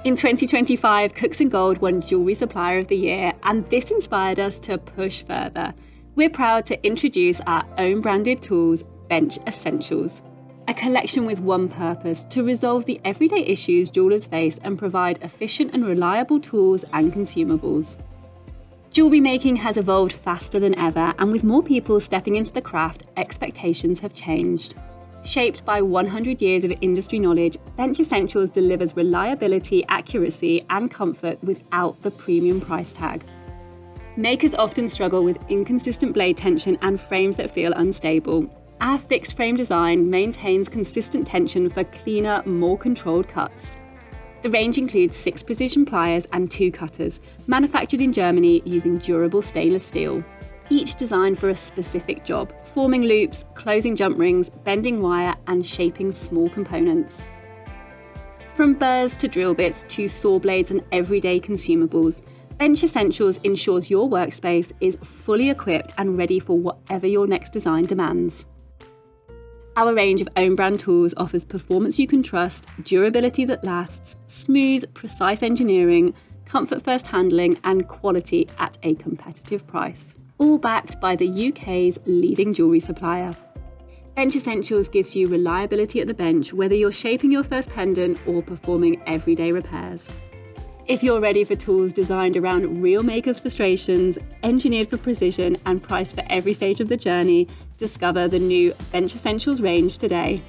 In 2025, Cooks and Gold won Jewellery Supplier of the Year, and this inspired us to push further. We're proud to introduce our own branded tools, Bench Essentials. A collection with one purpose: to resolve the everyday issues jewellers face and provide efficient and reliable tools and consumables. Jewellery making has evolved faster than ever, and with more people stepping into the craft, expectations have changed. Shaped by 100 years of industry knowledge, Bench Essentials delivers reliability, accuracy, and comfort without the premium price tag. Makers often struggle with inconsistent blade tension and frames that feel unstable. Our fixed frame design maintains consistent tension for cleaner, more controlled cuts. The range includes 6 precision pliers and 2 cutters, manufactured in Germany using durable stainless steel. Each designed for a specific job: forming loops, closing jump rings, bending wire, and shaping small components. From burrs to drill bits to saw blades and everyday consumables, Bench Essentials ensures your workspace is fully equipped and ready for whatever your next design demands. Our range of own brand tools offers performance you can trust, durability that lasts, smooth, precise engineering, comfort-first handling, and quality at a competitive price. All backed by the UK's leading jewellery supplier. Bench Essentials gives you reliability at the bench, whether you're shaping your first pendant or performing everyday repairs. If you're ready for tools designed around real makers' frustrations, engineered for precision, and priced for every stage of the journey, discover the new Bench Essentials range today.